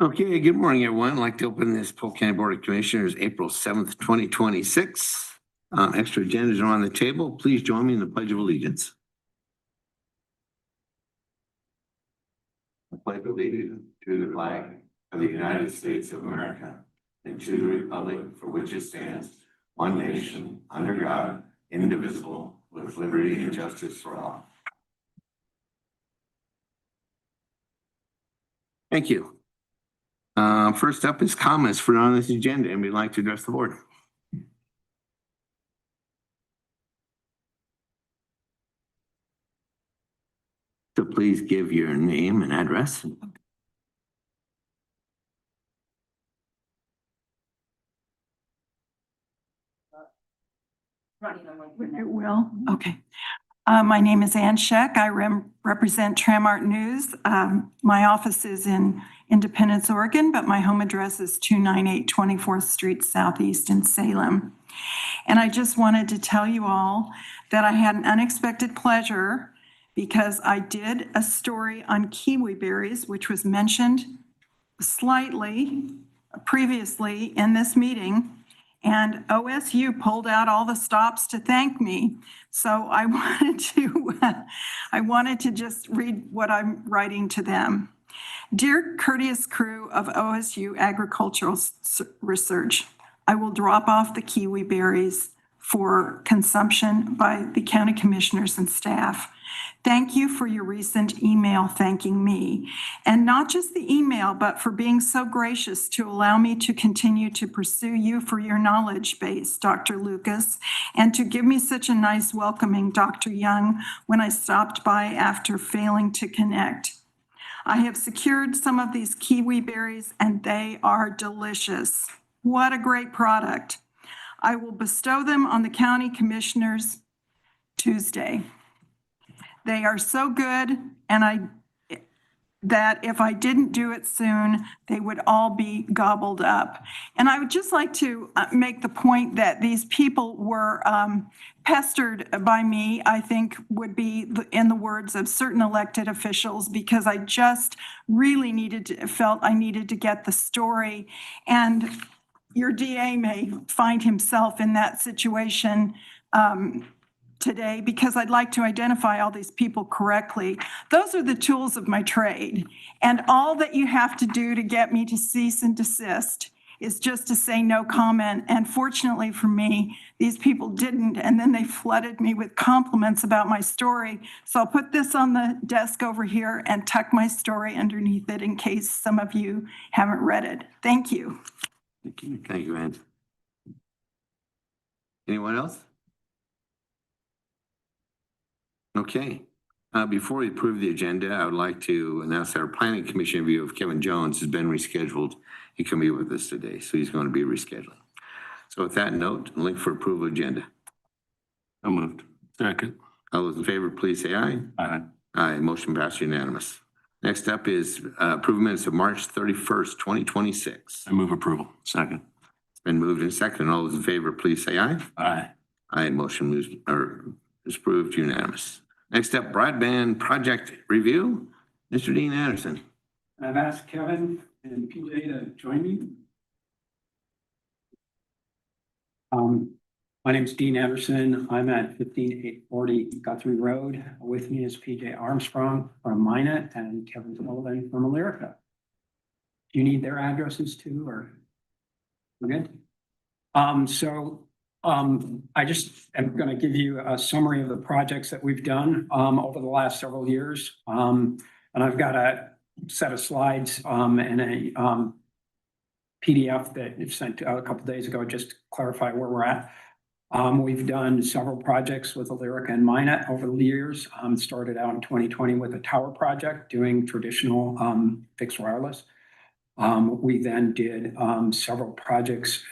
Okay, good morning, everyone. I'd like to open this Polk County Board of Commissioners, April 7th, 2026. Extra agendas are on the table. Please join me in the Pledge of Allegiance. I pledge allegiance to the flag of the United States of America and to the republic for which it stands, one nation, under God, indivisible, with liberty and justice for all. Thank you. First up is comments for on this agenda, and we'd like to address the board. So please give your name and address. It will. Okay. My name is Ann Scheck. I represent Tramart News. My office is in Independence, Oregon, but my home address is 298 24th Street Southeast in Salem. And I just wanted to tell you all that I had an unexpected pleasure because I did a story on kiwi berries, which was mentioned slightly previously in this meeting. And OSU pulled out all the stops to thank me. So I wanted to just read what I'm writing to them. Dear courteous crew of OSU Agricultural Research, I will drop off the kiwi berries for consumption by the county commissioners and staff. Thank you for your recent email thanking me, and not just the email, but for being so gracious to allow me to continue to pursue you for your knowledge base, Dr. Lucas, and to give me such a nice welcoming, Dr. Young, when I stopped by after failing to connect. I have secured some of these kiwi berries and they are delicious. What a great product. I will bestow them on the county commissioners Tuesday. They are so good, and that if I didn't do it soon, they would all be gobbled up. And I would just like to make the point that these people were pestered by me, I think would be in the words of certain elected officials, because I just really felt I needed to get the story. And your DA may find himself in that situation today, because I'd like to identify all these people correctly. Those are the tools of my trade. And all that you have to do to get me to cease and desist is just to say no comment. And fortunately for me, these people didn't. And then they flooded me with compliments about my story. So I'll put this on the desk over here and tuck my story underneath it in case some of you haven't read it. Thank you. Thank you, Ann. Anyone else? Okay. Before we approve the agenda, I would like to announce that our planning commission review of Kevin Jones has been rescheduled. He can be with us today, so he's going to be rescheduling. So with that note, link for approval agenda. So moved. Second. All those in favor, please say aye. Aye. Aye. Motion passed unanimous. Next up is approval minutes of March 31st, 2026. I move approval. Second. It's been moved and seconded. All those in favor, please say aye. Aye. Aye. Motion is approved unanimous. Next up, broadband project review. Mr. Dean Anderson. I've asked Kevin and PJ to join me. My name's Dean Anderson. I'm at 15840 Guthrie Road. With me is PJ Armstrong from Minot and Kevin Sullivan from Elyrica. Do you need their addresses too, or we're good? I just am going to give you a summary of the projects that we've done over the last several years. And I've got a set of slides and a PDF that I've sent out a couple of days ago, just to clarify where we're at. We've done several projects with Elyrica and Minot over the years. Started out in 2020 with a tower project doing traditional fixed wireless. We then did several projects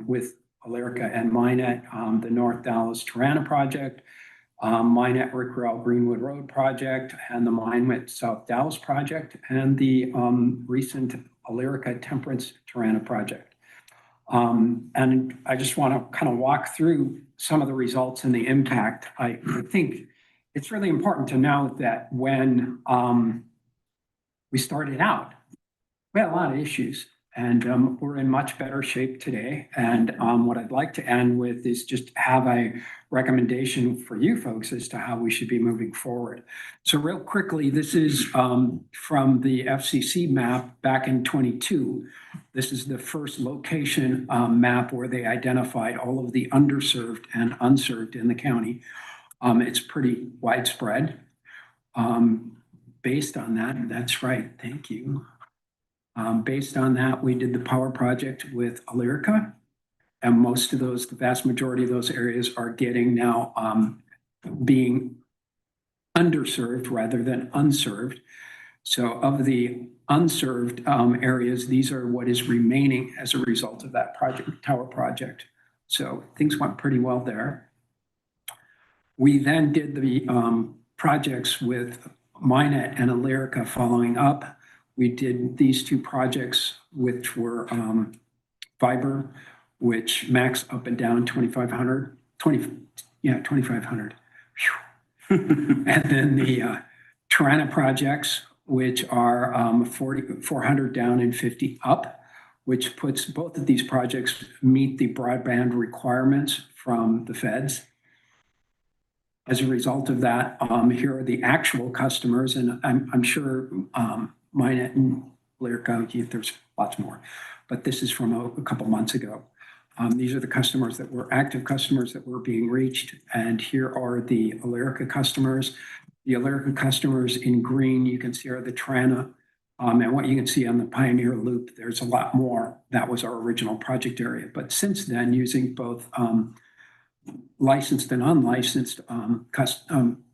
with Elyrica and Minot, the North Dallas Tarana project, Minot Rickrell Greenwood Road project, and the Minot South Dallas project, and the recent Elyrica Temperance Tarana project. And I just want to kind of walk through some of the results and the impact. I think it's really important to note that when we started out, We had a lot of issues, and we're in much better shape today. And what I'd like to end with is just have a recommendation for you folks as to how we should be moving forward. So real quickly, this is from the FCC map back in 22. This is the first location map where they identified all of the underserved and unserved in the county. It's pretty widespread. Based on that, that's right, thank you. Based on that, we did the power project with Elyrica. And most of those, the vast majority of those areas are getting now being underserved rather than unserved. So of the unserved areas, these are what is remaining as a result of that tower project. So things went pretty well there. We then did the projects with Minnet and Elyrica following up. We did these two projects, which were fiber, which max up and down 2,500, 2,500. And then the Tirana projects, which are 400 down and 50 up, which puts both of these projects meet the broadband requirements from the feds. As a result of that, here are the actual customers, and I'm sure Minnet and Elyrica, there's lots more, but this is from a couple months ago. These are the customers that were active customers that were being reached, and here are the Elyrica customers. The Elyrica customers in green, you can see are the Tirana, and what you can see on the Pioneer Loop, there's a lot more. That was our original project area, but since then, using both licensed and unlicensed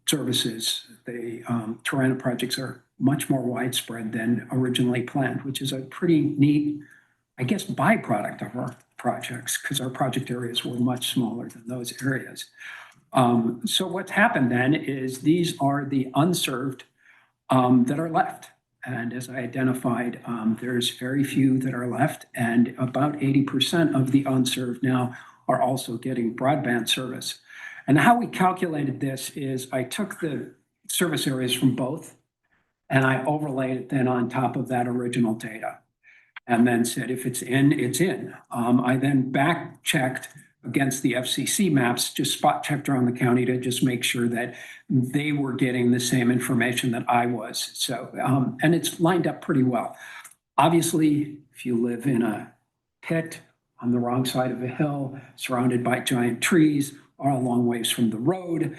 services, the Tirana projects are much more widespread than originally planned, which is a pretty neat, I guess, byproduct of our projects, because our project areas were much smaller than those areas. So what's happened then is these are the unserved that are left. And as I identified, there's very few that are left, and about 80% of the unserved now are also getting broadband service. And how we calculated this is I took the service areas from both and I overlaid it then on top of that original data and then said, if it's in, it's in. I then back checked against the FCC maps, just spot checked around the county to just make sure that they were getting the same information that I was. So, and it's lined up pretty well. Obviously, if you live in a pit on the wrong side of a hill, surrounded by giant trees, or a long ways from the road,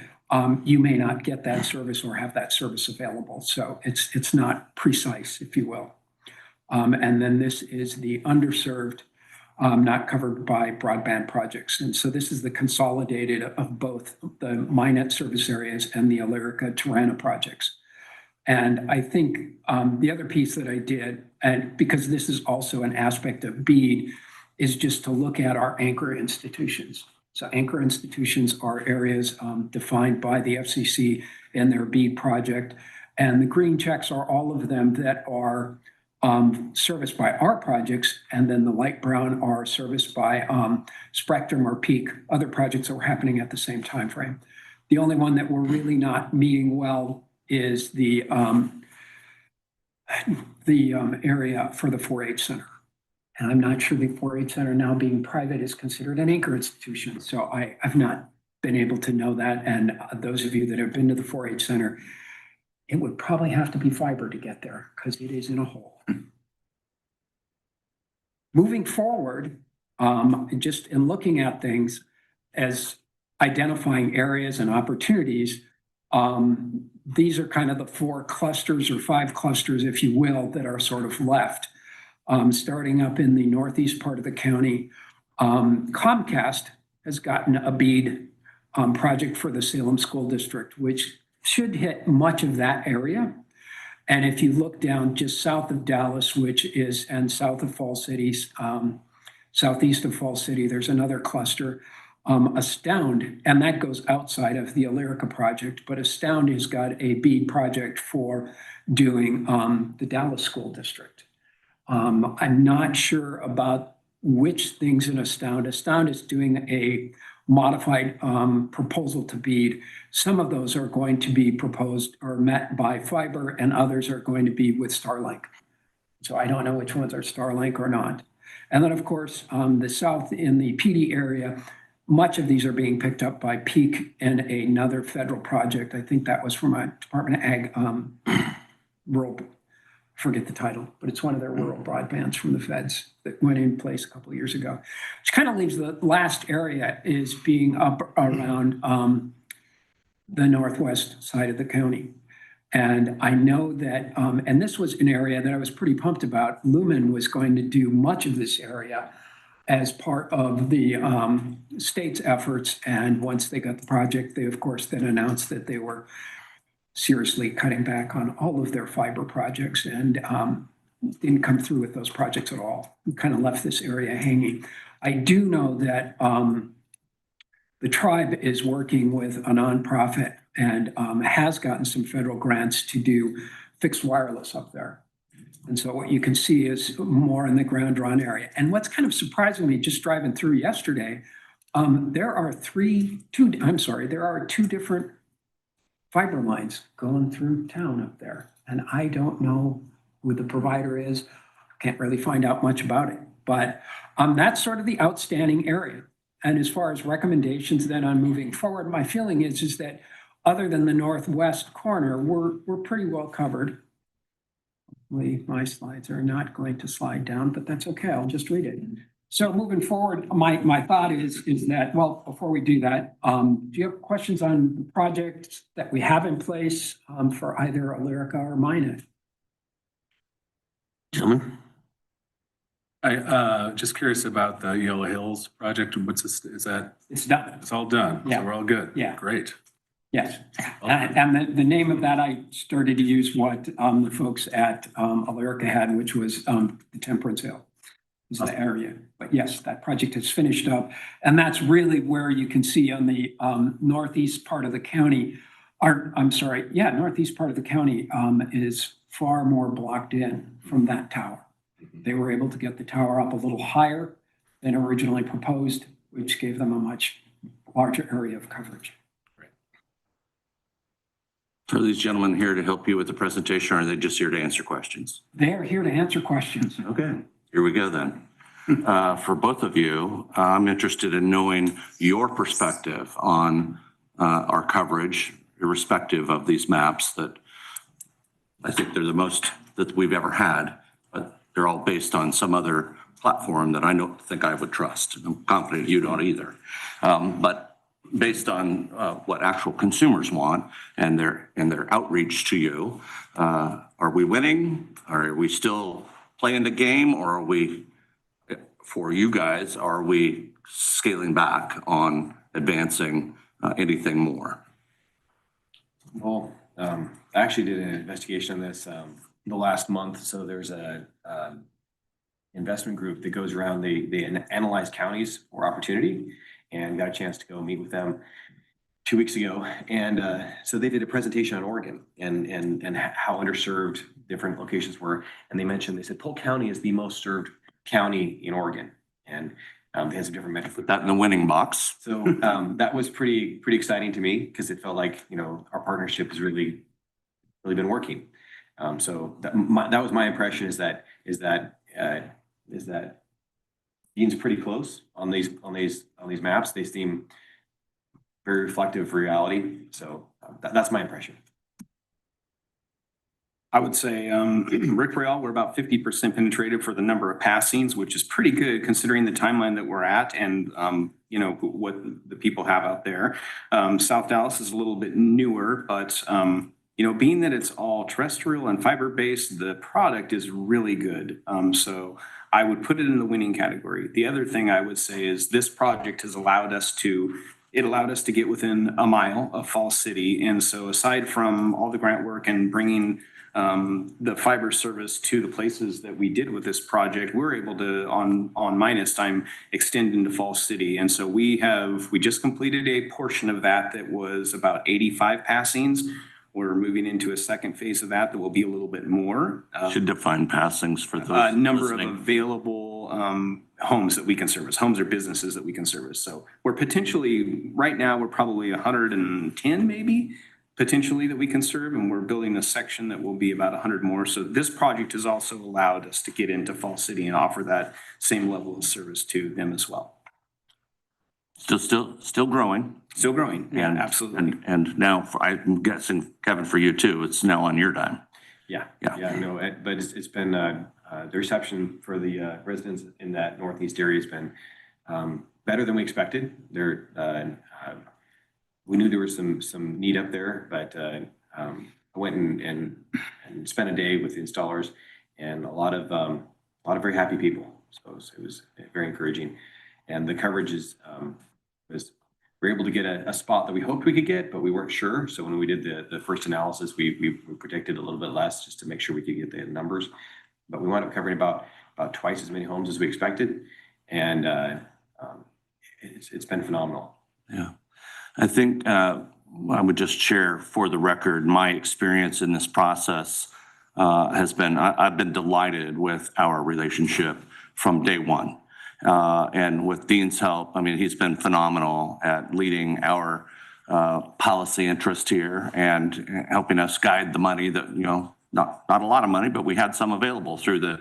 you may not get that service or have that service available. So it's not precise, if you will. And then this is the underserved, not covered by broadband projects. And so this is the consolidated of both the Minnet service areas and the Elyrica Tirana projects. And I think the other piece that I did, and because this is also an aspect of BEAD, is just to look at our anchor institutions. So anchor institutions are areas defined by the FCC in their BEAD project. And the green checks are all of them that are serviced by our projects. And then the light brown are serviced by Spectrum or Peak, other projects that were happening at the same time frame. The only one that we're really not meeting well is the area for the 4-H Center. And I'm not sure the 4-H Center now being private is considered an anchor institution. So I've not been able to know that. And those of you that have been to the 4-H Center, it would probably have to be fiber to get there because it is in a hole. Moving forward, just in looking at things as identifying areas and opportunities, these are kind of the 4 clusters or 5 clusters, if you will, that are sort of left. Starting up in the northeast part of the county, Comcast has gotten a BEAD project for the Salem School District, which should hit much of that area. And if you look down just south of Dallas, and south of Fall City, southeast of Fall City, there's another cluster, Astound, and that goes outside of the Elyrica project, but Astound has got a BEAD project for doing the Dallas School District. I'm not sure about which things in Astound. Astound is doing a modified proposal to BEAD. Some of those are going to be proposed or met by fiber, and others are going to be with Starlink. So I don't know which ones are Starlink or not. And then, of course, the south in the PD area, much of these are being picked up by Peak and another federal project. I think that was from a Department of Ag rural, forget the title, but it's one of their rural broadbands from the feds that went in place a couple of years ago. Which kind of leaves the last area is being up around the northwest side of the county. And I know that, and this was an area that I was pretty pumped about. Lumen was going to do much of this area as part of the state's efforts. And once they got the project, they, of course, then announced that they were seriously cutting back on all of their fiber projects and didn't come through with those projects at all. We kind of left this area hanging. I do know that the tribe is working with a nonprofit and has gotten some federal grants to do fixed wireless up there. And so what you can see is more in the ground drawn area. And what's kind of surprising me, just driving through yesterday, there are two different fiber lines going through town up there. And I don't know who the provider is. Can't really find out much about it. But that's sort of the outstanding area. And as far as recommendations then on moving forward, my feeling is that other than the northwest corner, we're pretty well covered. My slides are not going to slide down, but that's okay. I'll just read it. So moving forward, my thought is that, well, before we do that, do you have questions on the projects that we have in place for either Alerica or Minot? Gentlemen? I just curious about the Yellow Hills project. What's this, is that, It's done. it's all done? Yeah. So we're all good? Yeah. Great. Yes. And the name of that, I started to use what the folks at Alerica had, which was the Temperance Hill. Is the area. But yes, that project has finished up. And that's really where you can see on the northeast part of the county, northeast part of the county is far more blocked in from that tower. They were able to get the tower up a little higher than originally proposed, which gave them a much larger area of coverage. So are these gentlemen here to help you with the presentation, or are they just here to answer questions? They're here to answer questions. Okay, here we go then. For both of you, I'm interested in knowing your perspective on our coverage, irrespective of these maps that I think they're the most that we've ever had, but they're all based on some other platform that I don't think I would trust. I'm confident you don't either. But based on what actual consumers want and their outreach to you, are we winning? Are we still playing the game, or are we, for you guys, are we scaling back on advancing anything more? Well, I actually did an investigation on this the last month. So there's a investment group that goes around, they analyze counties for opportunity, and got a chance to go meet with them 2 weeks ago. And so they did a presentation on Oregon and how underserved different locations were. And they said Polk County is the most served county in Oregon. And it has a different metric. Put that in the winning box. So that was pretty exciting to me, because it felt like, our partnership has really been working. So that was my impression, is that Dean's pretty close on these maps. They seem very reflective of reality. So that's my impression. I would say, Rick Rail, we're about 50% penetrated for the number of passings, which is pretty good considering the timeline that we're at and, what the people have out there. South Dallas is a little bit newer, but, being that it's all terrestrial and fiber-based, the product is really good. So I would put it in the winning category. The other thing I would say is this project has allowed us to get within a mile of Falls City. And so aside from all the grant work and bringing the fiber service to the places that we did with this project, we're able to, on minus time, extend into Falls City. And so we just completed a portion of that was about 85 passings. We're moving into a second phase of that will be a little bit more. Should define passings for those number listening. of available homes that we can service, homes or businesses that we can service. So we're potentially, right now, we're probably 110 maybe potentially that we can serve, and we're building a section that will be about 100 more. So this project has also allowed us to get into Fall City and offer that same level of service to them as well. Still growing. Still growing, yeah, And- absolutely. And now, I'm guessing, Kevin, for you too, it's now on your dime. Yeah, Yeah. yeah, no, but it's been, the reception for the residents in that northeast area has been better than we expected. We knew there was some need up there, but I went and spent a day with the installers and a lot of very happy people. So it was very encouraging. And the coverage was, we were able to get a spot that we hoped we could get, but we weren't sure. So when we did the first analysis, we predicted a little bit less just to make sure we could get the numbers. But we wound up covering about twice as many homes as we expected. And it's been phenomenal. Yeah. I think I would just share for the record, my experience in this process has been, I've been delighted with our relationship from day one. And with Dean's help, I mean, he's been phenomenal at leading our policy interest here and helping us guide the money that, not a lot of money, but we had some available through the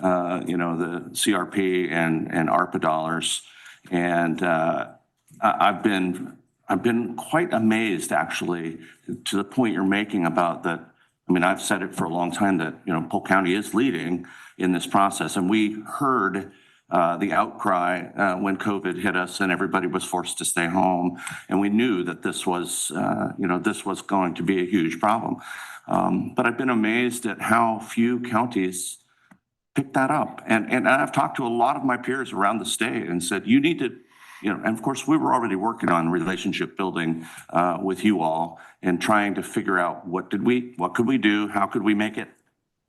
CRP and ARPA dollars. And I've been quite amazed, actually, to the point you're making about that. I mean, I've said it for a long time that, Polk County is leading in this process. And we heard the outcry when COVID hit us and everybody was forced to stay home. And we knew that this was going to be a huge problem. But I've been amazed at how few counties picked that up. And I've talked to a lot of my peers around the state and said, you need to, and of course, we were already working on relationship building with you all and trying to figure out what could we do? How could we make it,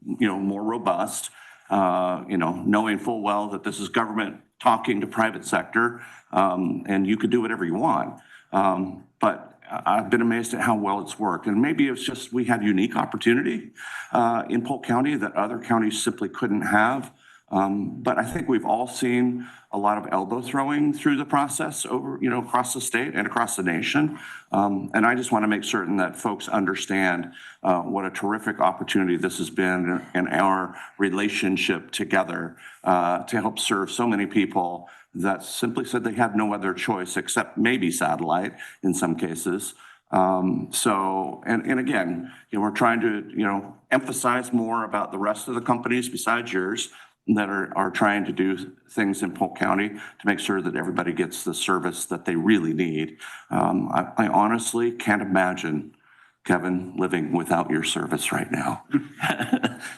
more robust? Knowing full well that this is government talking to private sector, and you could do whatever you want. But I've been amazed at how well it's worked. And maybe it's just we had unique opportunity in Polk County that other counties simply couldn't have. But I think we've all seen a lot of elbow throwing through the process over, across the state and across the nation. And I just want to make certain that folks understand what a terrific opportunity this has been in our relationship together to help serve so many people that simply said they had no other choice except maybe satellite in some cases. And again, we're trying to, emphasize more about the rest of the companies besides yours that are trying to do things in Polk County to make sure that everybody gets the service that they really need. I honestly can't imagine, Kevin, living without your service right now.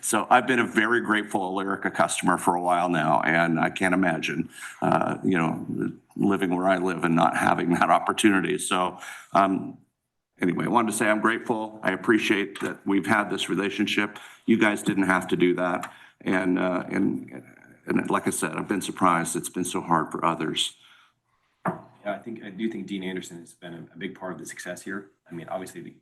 So I've been a very grateful Lyrica customer for a while now, and I can't imagine, living where I live and not having that opportunity. So anyway, I wanted to say I'm grateful. I appreciate that we've had this relationship. You guys didn't have to do that. And like I said, I've been surprised it's been so hard for others. Yeah, I do think Dean Anderson has been a big part of the success here. I mean, obviously the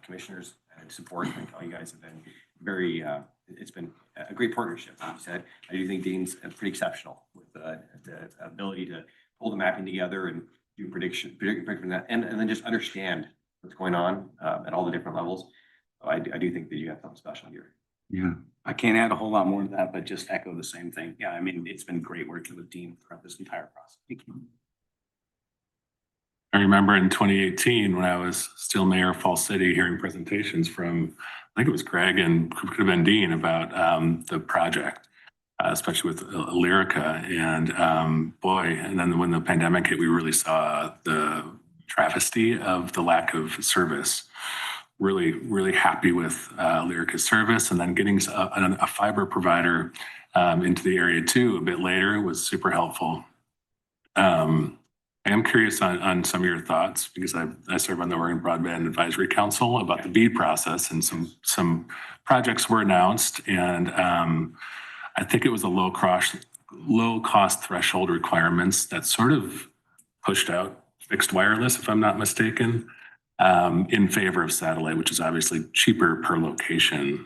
commissioners and support, I think all you guys have been very, it's been a great partnership, like you said. I do think Dean's pretty exceptional with the ability to pull the mapping together and do prediction that, and then just understand what's going on at all the different levels. So I do think that you have something special here. Yeah. I can't add a whole lot more to that, but just echo the same thing. Yeah, I mean, it's been great working with Dean throughout this entire process. Thank you. I remember in 2018, when I was still mayor of Fall City, hearing presentations from, I think it was Greg and could have been Dean about the project, especially with Lyrica. And boy, and then when the pandemic hit, we really saw the travesty of the lack of service. Really, really happy with Lyrica's service, and then getting a fiber provider into the area too a bit later was super helpful. I am curious on some of your thoughts because I serve on the Oregon Broadband Advisory Council about the BEAD process, and some projects were announced, and I think it was a low cost threshold requirements that sort of pushed out fixed wireless, if I'm not mistaken. In favor of satellite, which is obviously cheaper per location.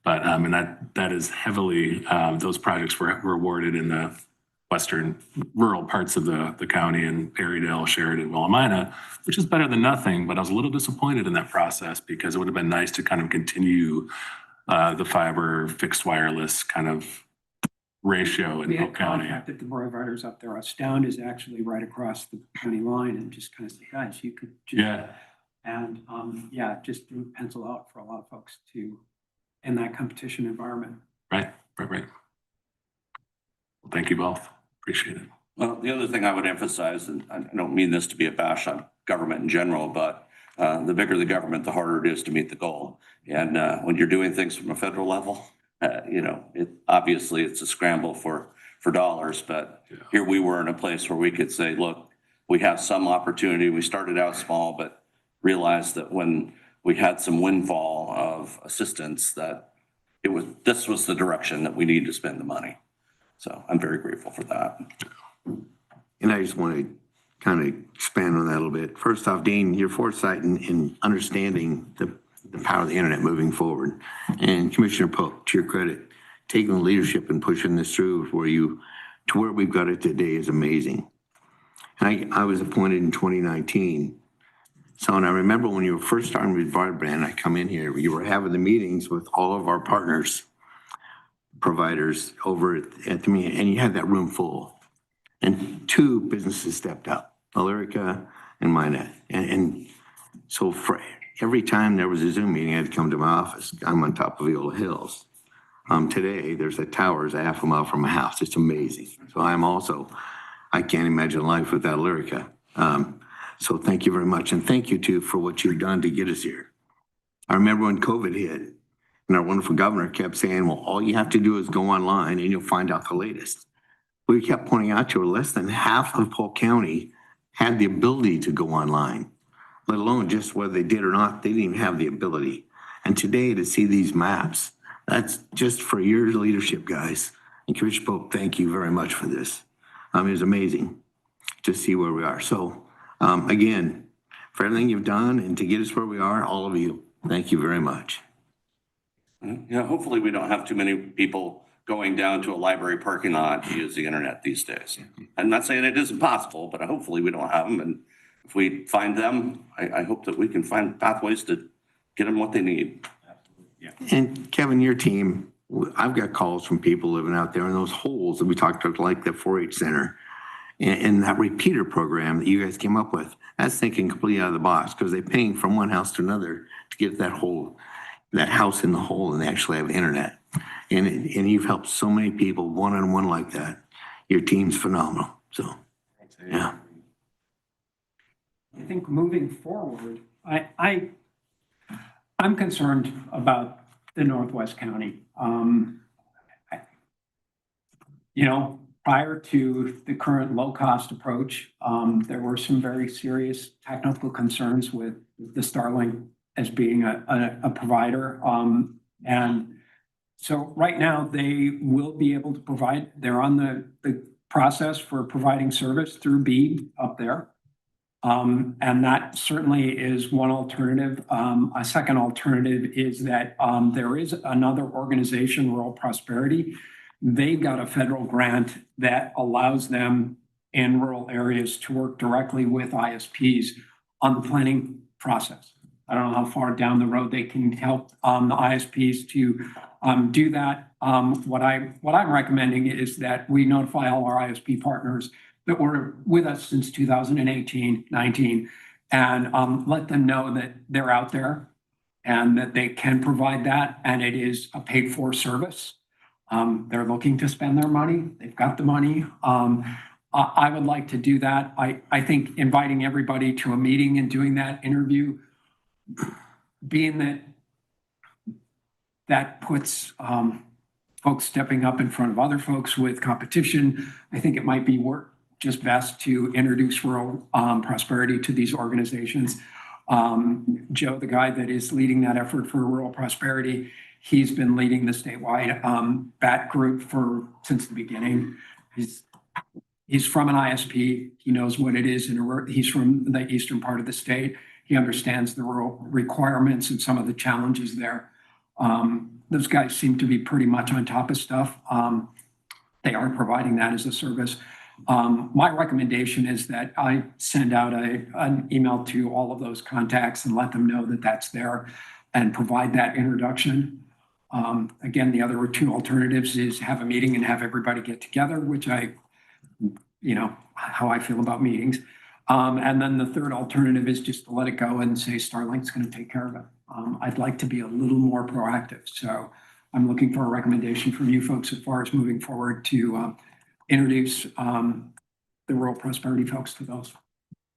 But and that is heavily, those projects were awarded in the western rural parts of the county in Perrydale, Sheridan, Willamina, which is better than nothing. But I was a little disappointed in that process because it would have been nice to kind of continue the fiber fixed wireless kind of ratio in We Polk had County. contacted the providers up there. Astound is actually right across the county line and just kind of say, guys, you could just. Yeah, And yeah, just threw pencil out for a lot of folks to, in that competition environment. right. Well, thank you both. Appreciate it. Well, the other thing I would emphasize, and I don't mean this to be a bash on government in general, but the bigger the government, the harder it is to meet the goal. And when you're doing things from a federal level, obviously it's a scramble for dollars, but here we were in a place where we could say, look, we have some opportunity. We started out small, but realized that when we had some windfall of assistance, that this was the direction that we need to spend the money. So I'm very grateful for that. And I just want to kind of expand on that a little bit. First off, Dean, your foresight in understanding the power of the internet moving forward. And Commissioner Polk, to your credit, taking the leadership and pushing this through to where we've got it today is amazing. And I was appointed in 2019. So, and I remember when you were first starting with Broadband, I come in here, you were having the meetings with all of our partners, providers over at the meeting, and you had that room full. And two businesses stepped up, Illyrica and Minet. And so for every time there was a Zoom meeting, I had to come to my office. I'm on top of Viola Hills. Today, there's a tower a half a mile from my house. It's amazing. So I can't imagine life without Illyrica. So thank you very much. And thank you too for what you've done to get us here. I remember when COVID hit and our wonderful governor kept saying, well, all you have to do is go online and you'll find out the latest. We kept pointing out to her less than half of Polk County had the ability to go online, let alone just whether they did or not, they didn't even have the ability. And today to see these maps, that's just for your leadership, guys. And Commissioner Polk, thank you very much for this. It was amazing to see where we are. So again, for everything you've done and to get us where we are, all of you, thank you very much. Yeah, hopefully we don't have too many people going down to a library parking lot to use the internet these days. I'm not saying it isn't possible, but hopefully we don't have them. And if we find them, I hope that we can find pathways to get them what they need. And Kevin, your team, I've got calls from people living out there in those holes that we talked about, like the 4-H center and that repeater program that you guys came up with. That's thinking completely out of the box because they're paying from one house to another to get that house in the hole and they actually have internet. And you've helped so many people one-on-one like that. Your team's phenomenal. So, yeah. I think moving forward, I'm concerned about the Northwest County. Prior to the current low-cost approach, there were some very serious technical concerns with the Starlink as being a provider. And so right now they will be able to provide, they're on the process for providing service through BEAD up there. And that certainly is one alternative. A second alternative is that there is another organization, Rural Prosperity. They've got a federal grant that allows them in rural areas to work directly with ISPs on the planning process. I don't know how far down the road they can help the ISPs to do that. What I'm recommending is that we notify all our ISP partners that were with us since 2018, 19, and let them know that they're out there and that they can provide that, and it is a paid for service. They're looking to spend their money. They've got the money. I would like to do that. I think inviting everybody to a meeting and doing that interview, being that puts folks stepping up in front of other folks with competition, I think it might be just best to introduce Rural Prosperity to these organizations. Joe, the guy that is leading that effort for Rural Prosperity, he's been leading the statewide BAT group since the beginning. He's from an ISP. He knows what it is. He's from the eastern part of the state. He understands the rural requirements and some of the challenges there. Those guys seem to be pretty much on top of stuff. they are providing that as a service. My recommendation is that I send out an email to all of those contacts and let them know that that's there and provide that introduction. Again, the other two alternatives is have a meeting and have everybody get together, which how I feel about meetings. And then the third alternative is just to let it go and say Starlink's going to take care of it. I'd like to be a little more proactive. So I'm looking for a recommendation from you folks as far as moving forward to introduce the rural prosperity folks to those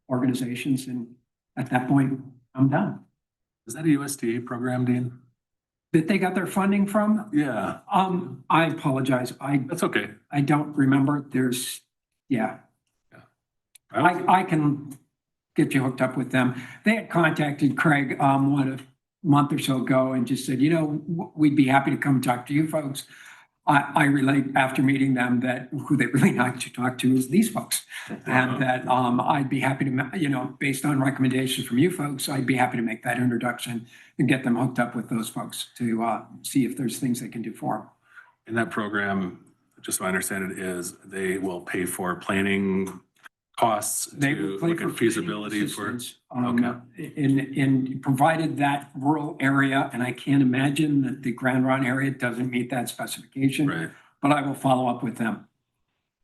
organizations. And at that point, I'm done. Is that a USDA program, Dean? That they got their funding from? Yeah, I apologize. that's okay. I don't remember. I can get you hooked up with them. They had contacted Craig, a month or so ago and just said, we'd be happy to come talk to you folks. I relayed after meeting them that who they really like to talk to is these folks. And that I'd be happy to, based on recommendations from you folks, I'd be happy to make that introduction and get them hooked up with those folks to see if there's things they can do for them. In that program, just so I understand it, is they will pay for planning costs They to would play look for at feasibility for. assistance, in provided that rural area, and I can't imagine that the Grand Run area doesn't meet that specification. Right. But I will follow up with them.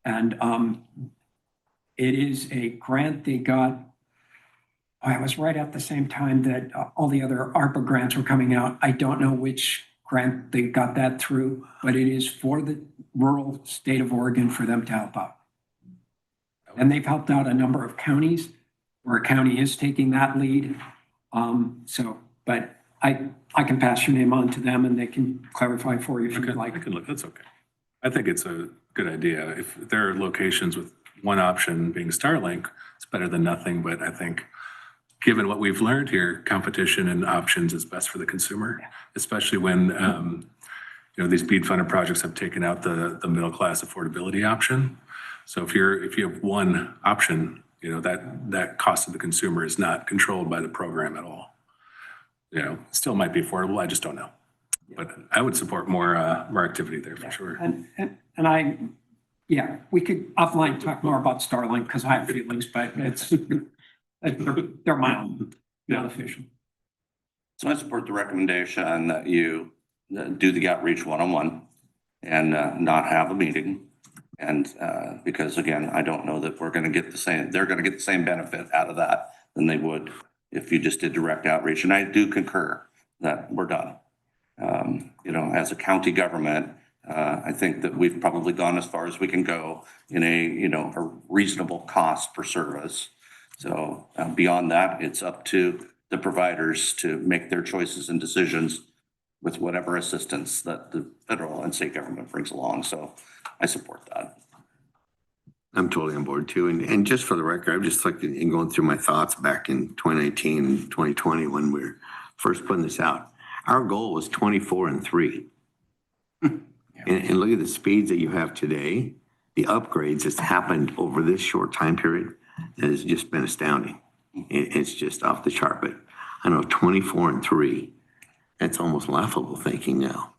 And it is a grant they got. I was right at the same time that all the other ARPA grants were coming out. I don't know which grant they got that through, but it is for the rural state of Oregon for them to help out. And they've helped out a number of counties where a county is taking that lead. But I can pass your name on to them and they can clarify for you if Okay, you'd like. I can look, that's okay. I think it's a good idea. If there are locations with one option being Starlink, it's better than nothing. But I think given what we've learned here, competition and options is best for the consumer, especially when, these BEAD funded projects have taken out the middle class affordability option. So if you have one option, that cost to the consumer is not controlled by the program at all. Still might be affordable. I just don't know. But I would support more activity there for sure. And we could offline talk more about Starlink because I have feelings, but they're my own, not official. So I support the recommendation that you do the outreach one-on-one and not have a meeting. And because again, I don't know that they're going to get the same benefit out of that than they would if you just did direct outreach. And I do concur that we're done. As a county government, I think that we've probably gone as far as we can go in a reasonable cost per service. So beyond that, it's up to the providers to make their choices and decisions with whatever assistance that the federal and state government brings along. So I support that. I'm totally on board too. And just for the record, I'm just looking and going through my thoughts back in 2019 and 2020 when we were first putting this out. Our goal was 24 and 3. And look at the speeds that you have today. The upgrades that's happened over this short time period has just been astounding. It's just off the chart. But I know 24 and 3, that's almost laughable thinking now.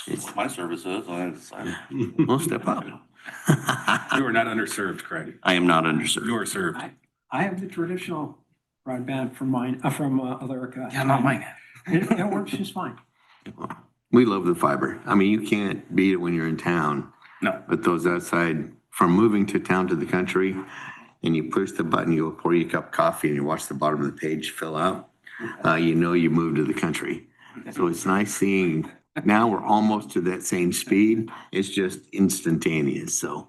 It's, My services, we'll step up. You are not underserved, Craig. I am not underserved. You are served. I have the traditional broadband from Alerica. Yeah, not mine. It works just fine. We love the fiber. I mean, you can't beat it when you're in town. No. But those outside, from moving to town to the country, and you push the button, you pour you a cup of coffee and you watch the bottom of the page fill out, you moved to the country. So it's nice seeing, now we're almost to that same speed. It's just instantaneous. So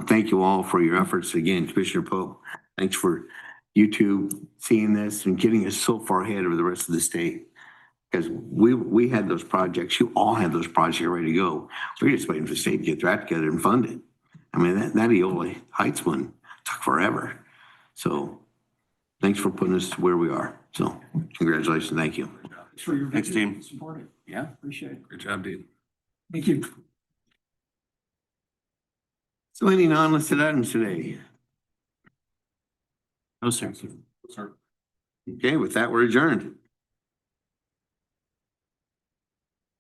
thank you all for your efforts. Again, Commissioner Polk, thanks for you two seeing this and getting us so far ahead of the rest of the state. Because we had those projects, you all had those projects ready to go. We're just waiting for the state to get their act together and fund it. I mean, that Eola Heights one took forever. So thanks for putting us to where we are. So congratulations, thank you. Thanks for your Thanks, visit team. and support it. Yeah. Appreciate it. Good job, Dean. Thank you. So any non-listed items today? No, sir. Okay, with that, we're adjourned.